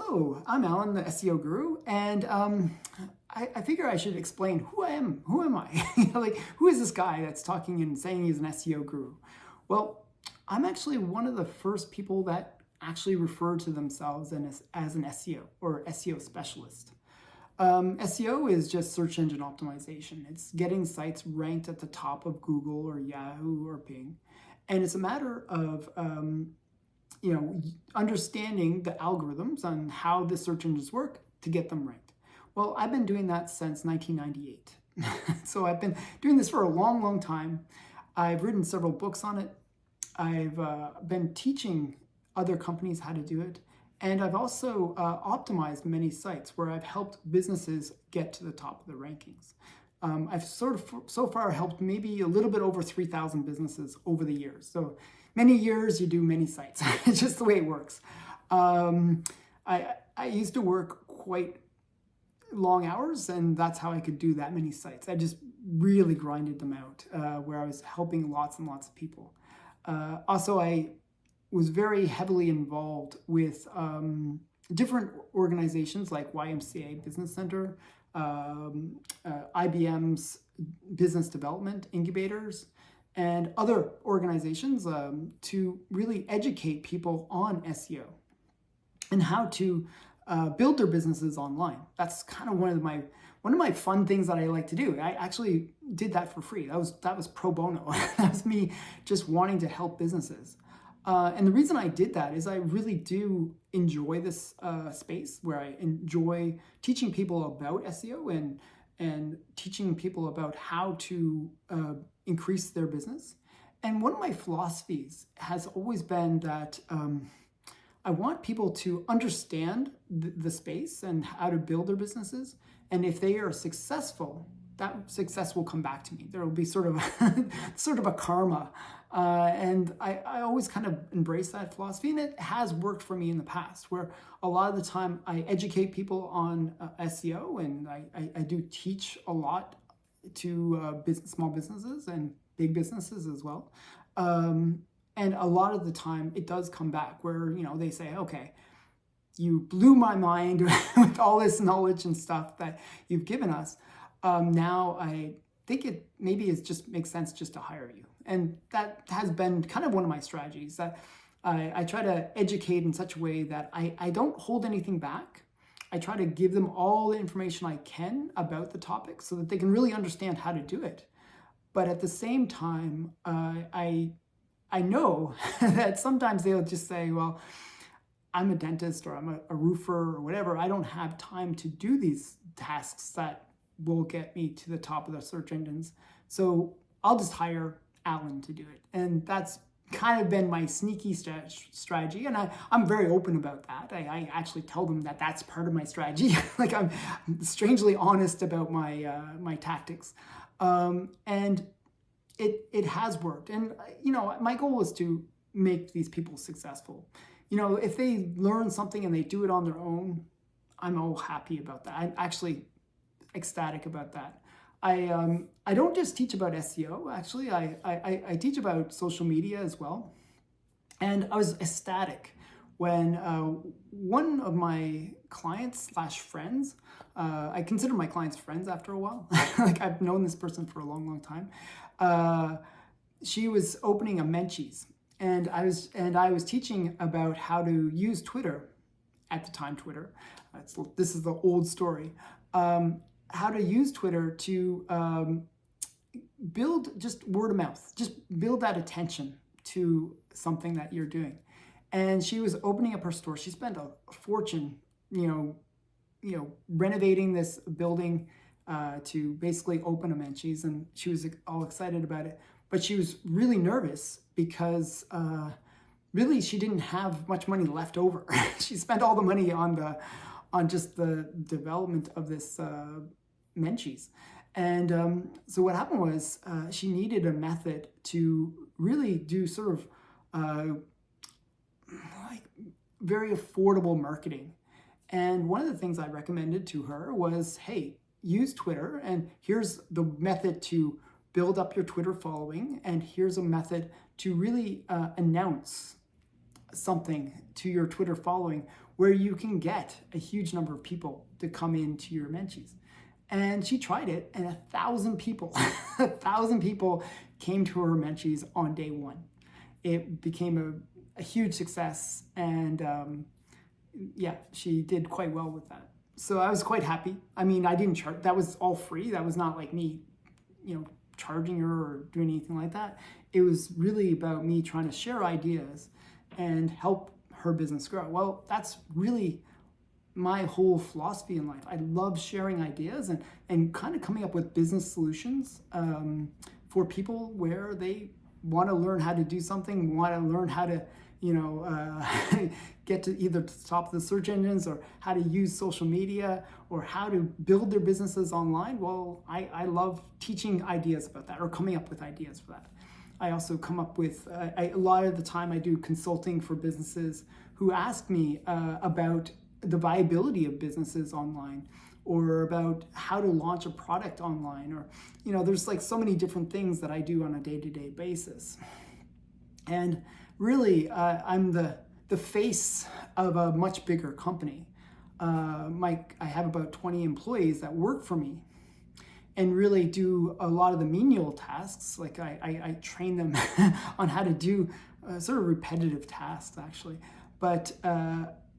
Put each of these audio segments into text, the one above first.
Hello, I'm Alan, the SEO guru, and I figure I should explain who I am. Who am I? Like, who is this guy that's talking and saying he's an SEO guru? Well, I'm actually one of the first people that actually refer to themselves as an SEO or SEO specialist. SEO is just search engine optimization. It's getting sites ranked at the top of Google or Yahoo or Bing, and it's a matter of understanding the algorithms on how the search engines work to get them ranked. Well, I've been doing that since 1998. So I've been doing this for a long, long time. I've written several books on it. I've been teaching other companies how to do it. And I've also optimized many sites where I've helped businesses get to the top of the rankings. I've so far helped maybe a little bit over 3,000 businesses over the years. So many years, you do many sites. It's just the way it works. I used to work quite long hours, and that's how I could do that many sites. I just really grinded them out, where I was helping lots and lots of people. Also, I was very heavily involved with different organizations like YMCA Business Center, IBM's business development incubators, and other organizations to really educate people on SEO and how to build their businesses online. That's kind of one of my fun things that I like to do. I actually did that for free. That was pro bono. That was me just wanting to help businesses. And the reason I did that is I really do enjoy this space where I enjoy teaching people about SEO and teaching people about how to increase their business. And one of my philosophies has always been that I want people to understand the space and how to build their businesses. And if they are successful, that success will come back to me. There will be sort of a karma. And I always kind of embrace that philosophy, and it has worked for me in the past, where a lot of the time I educate people on SEO, and I do teach a lot to small businesses and big businesses as well. And a lot of the time it does come back where, they say, okay, you blew my mind with all this knowledge and stuff that you've given us. Now I think it just makes sense just to hire you. And that has been kind of one of my strategies, that I try to educate in such a way that I don't hold anything back. I try to give them all the information I can about the topic so that they can really understand how to do it. But at the same time, I know that sometimes they'll just say, well, I'm a dentist or I'm a roofer or whatever. I don't have time to do these tasks that will get me to the top of the search engines. So I'll just hire Alan to do it. And that's kind of been my sneaky strategy. And I'm very open about that. I actually tell them that that's part of my strategy. Like, I'm strangely honest about my tactics. And it has worked. And, my goal is to make these people successful. If they learn something and they do it on their own, I'm all happy about that. I'm actually ecstatic about that. I don't just teach about SEO. Actually, I teach about social media as well. And I was ecstatic when one of my clients / friends, I consider my clients friends after a while. Like, I've known this person for a long, long time. She was opening a Menchie's, and I was teaching about how to use Twitter at the time. Twitter. This is the old story. How to use Twitter to build just word of mouth, just build that attention to something that you're doing. And she was opening up her store. She spent a fortune, renovating this building to basically open a Menchie's, and she was all excited about it. But she was really nervous because really she didn't have much money left over. She spent all the money on just the development of this Menchie's. And so what happened was she needed a method to really do sort of like very affordable marketing. And one of the things I recommended to her was, hey, use Twitter, and here's the method to build up your Twitter following, and here's a method to really announce something to your Twitter following where you can get a huge number of people to come into your mentees. And she tried it, and 1,000 people, 1,000 people came to her mentees on day one. It became a huge success, and yeah, she did quite well with that. So I was quite happy. I mean, I didn't charge, that was all free. That was not like me, charging her or doing anything like that. It was really about me trying to share ideas and help her business grow. Well, that's really my whole philosophy in life. I love sharing ideas and kind of coming up with business solutions for people where they want to learn how to do something, want to learn how to, get to either the top of the search engines, or how to use social media, or how to build their businesses online. Well, I love teaching ideas about that, or coming up with ideas for that. I also come up with, a lot of the time I do consulting for businesses who ask me about the viability of businesses online, or about how to launch a product online, or, there's like so many different things that I do on a day-to-day basis. And really, I'm the face of a much bigger company. I have about 20 employees that work for me and really do a lot of the menial tasks. Like I train them on how to do sort of repetitive tasks, actually, but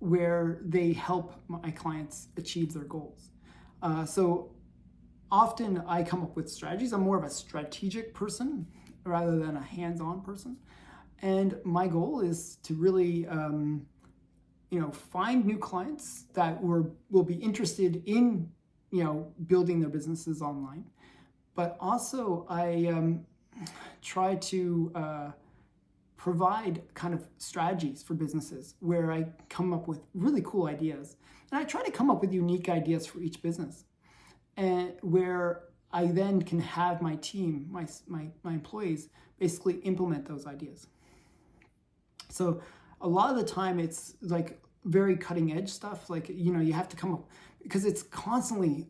where they help my clients achieve their goals. So often I come up with strategies. I'm more of a strategic person rather than a hands-on person. And my goal is to really, find new clients that will be interested in, building their businesses online. But also I try to provide kind of strategies for businesses where I come up with really cool ideas. And I try to come up with unique ideas for each business, and where I then can have my team, my employees, basically implement those ideas. So a lot of the time it's like very cutting edge stuff. Like, you have to come up, because it's constantly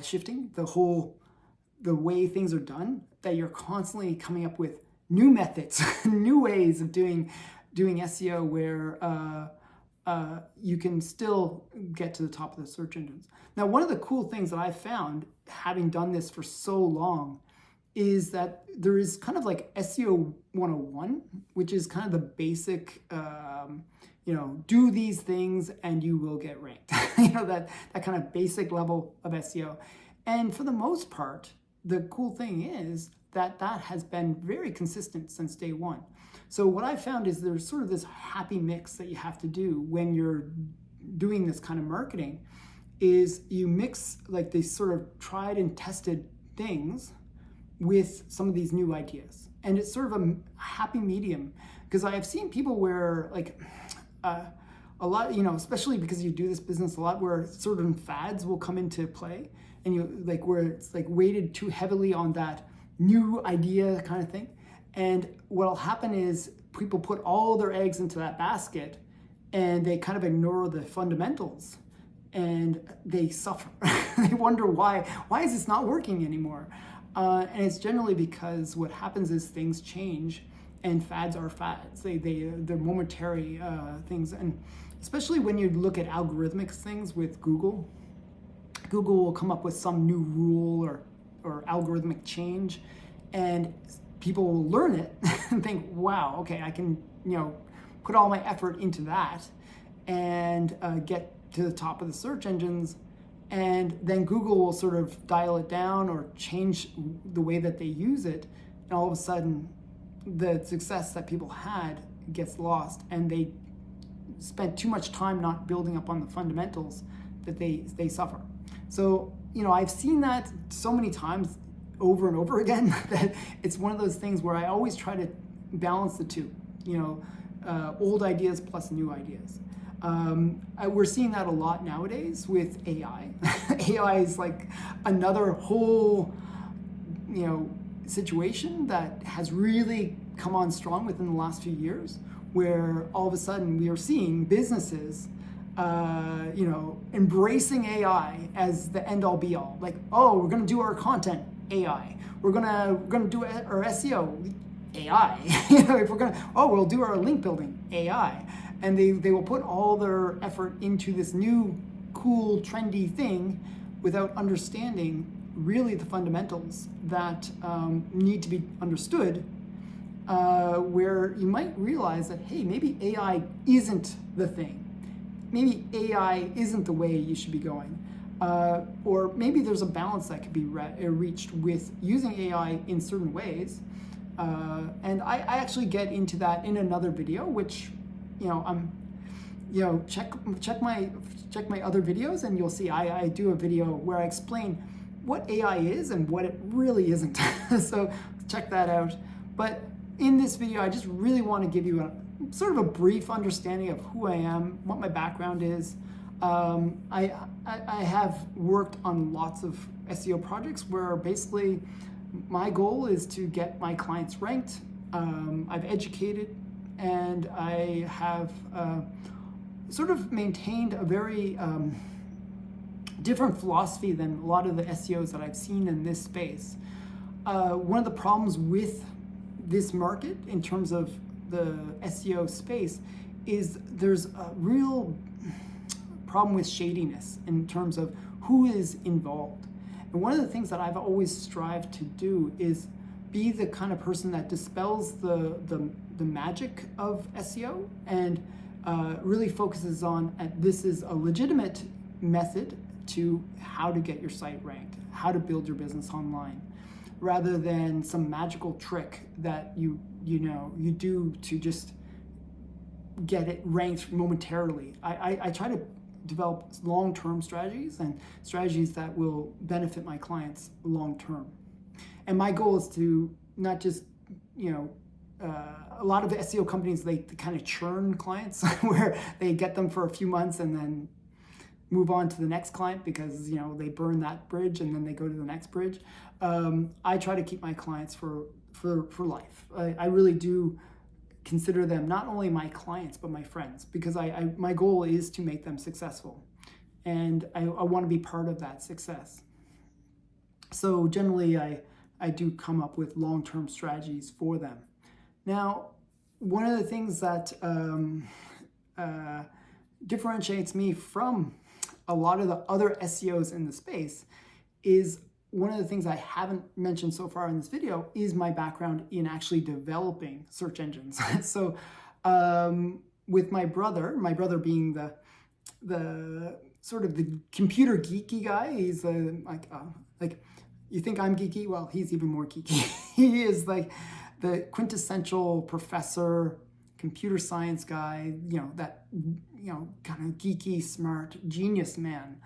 shifting the way things are done, that you're constantly coming up with new methods, new ways of doing SEO where you can still get to the top of the search engines. Now, one of the cool things that I've found, having done this for so long, is that there is kind of like SEO 101, which is kind of the basic, do these things and you will get ranked. that kind of basic level of SEO. And for the most part, the cool thing is that has been very consistent since day one. So what I found is there's sort of this happy mix that you have to do when you're doing this kind of marketing, is you mix like these sort of tried and tested things with some of these new ideas. And it's sort of a happy medium, because I have seen people where like a lot, especially because you do this business a lot, where certain fads will come into play, and where it's like weighted too heavily on that new idea kind of thing. And what'll happen is people put all their eggs into that basket and they kind of ignore the fundamentals, and they suffer. They wonder why is this not working anymore? And it's generally because what happens is things change, and fads are fads. They're momentary things. And especially when you look at algorithmic things with Google will come up with some new rule or algorithmic change, and people will learn it and think, wow, okay, I can, put all my effort into that and get to the top of the search engines. And then Google will sort of dial it down or change the way that they use it. And all of a sudden, the success that people had gets lost, and they spent too much time not building up on the fundamentals that they suffer. So, I've seen that so many times over and over again that it's one of those things where I always try to balance the two, old ideas plus new ideas. We're seeing that a lot nowadays with AI. AI is like another whole, situation that has really come on strong within the last few years, where all of a sudden we are seeing businesses, embracing AI as the end all be all. Like, oh, we're going to do our content, AI. We're gonna do our SEO, AI. If we're we'll do our link building, AI. and they will put all their effort into this new, cool, trendy thing without understanding really the fundamentals that need to be understood, where you might realize that, hey, maybe AI isn't the thing. Maybe AI isn't the way you should be going. Or maybe there's a balance that could be reached with using AI in certain ways. And I actually get into that in another video, which, check my other videos, and you'll see I do a video where I explain what AI is and what it really isn't. So check that out. But in this video, I just really want to give you a sort of a brief understanding of who I am, what my background is. I have worked on lots of SEO projects where basically my goal is to get my clients ranked. I've educated, and I have sort of maintained a very different philosophy than a lot of the SEOs that I've seen in this space. One of the problems with this market in terms of the SEO space is there's a real problem with shadiness in terms of who is involved. And one of the things that I've always strived to do is be the kind of person that dispels the magic of SEO and really focuses on this is a legitimate method to how to get your site ranked, how to build your business online, rather than some magical trick that you do to just get it ranked momentarily. I try to develop long-term strategies and strategies that will benefit my clients long-term. And my goal is to not just, a lot of the SEO companies, they kind of churn clients where they get them for a few months and then move on to the next client because, they burn that bridge and then they go to the next bridge. I try to keep my clients for life. I really do consider them not only my clients, but my friends, because my goal is to make them successful. And I want to be part of that success. So generally, I do come up with long-term strategies for them. Now, one of the things that differentiates me from a lot of the other SEOs in the space is one of the things I haven't mentioned so far in this video is my background in actually developing search engines. So with my brother being the sort of the computer geeky guy, he's like you think I'm geeky? Well, he's even more geeky. He is like the quintessential professor, computer science guy, that kind of geeky, smart, genius man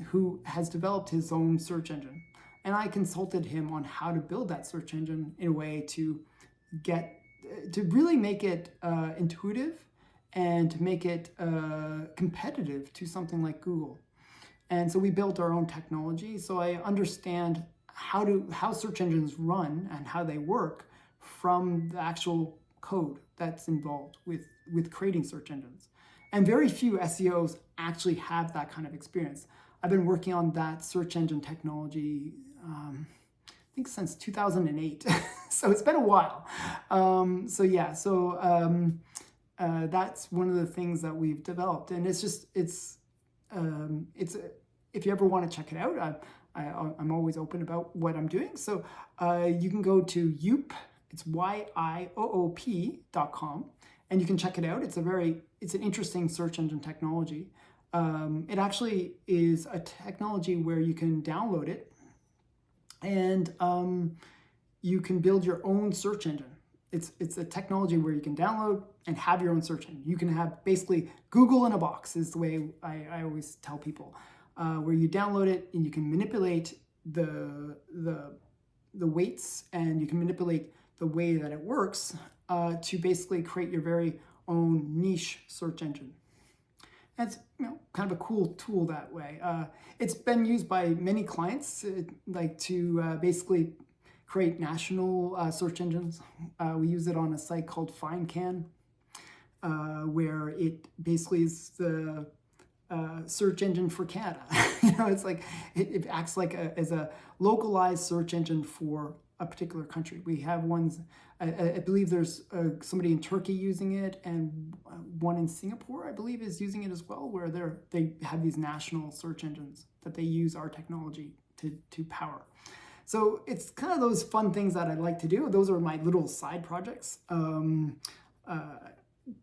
who has developed his own search engine. And I consulted him on how to build that search engine in a way to really make it intuitive and to make it competitive to something like Google. And so we built our own technology. So I understand how search engines run and how they work from the actual code that's involved with creating search engines. And very few SEOs actually have that kind of experience. I've been working on that search engine technology, I think since 2008. So it's been a while. That's one of the things that we've developed. And if you ever want to check it out, I'm always open about what I'm doing. So you can go to Yoop, it's YIOOP.com, and you can check it out. It's an interesting search engine technology. It actually is a technology where you can download it and you can build your own search engine. It's a technology where you can download and have your own search engine. You can have basically Google in a box is the way I always tell people, where you download it and you can manipulate the weights and you can manipulate the way that it works to basically create your very own niche search engine. And it's kind of a cool tool that way. It's been used by many clients to basically create national search engines. We use it on a site called FindCan, where it basically is the search engine for Canada. It's like it acts like as a localized search engine for a particular country. We have ones, I believe there's somebody in Turkey using it, and one in Singapore, I believe, is using it as well, where they have these national search engines that they use our technology to power. So it's kind of those fun things that I like to do. Those are my little side projects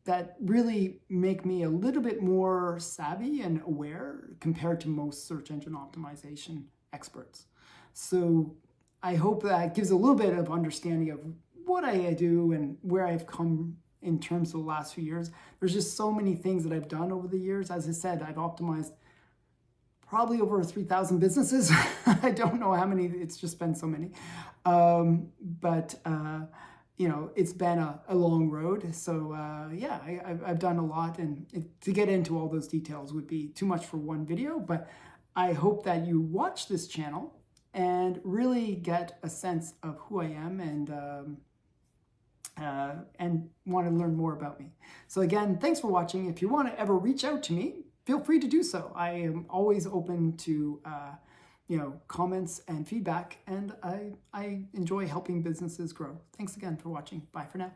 that really make me a little bit more savvy and aware compared to most search engine optimization experts. So I hope that gives a little bit of understanding of what I do and where I've come in terms of the last few years. There's just so many things that I've done over the years. As I said, I've optimized probably over 3,000 businesses. I don't know how many, it's just been so many. You know, it's been a long road. So yeah, I've done a lot, and to get into all those details would be too much for one video, but I hope that you watch this channel and really get a sense of who I am and want to learn more about me. So again, thanks for watching. If you want to ever reach out to me, feel free to do so. I am always open to you know, comments and feedback, and I enjoy helping businesses grow. Thanks again for watching. Bye for now.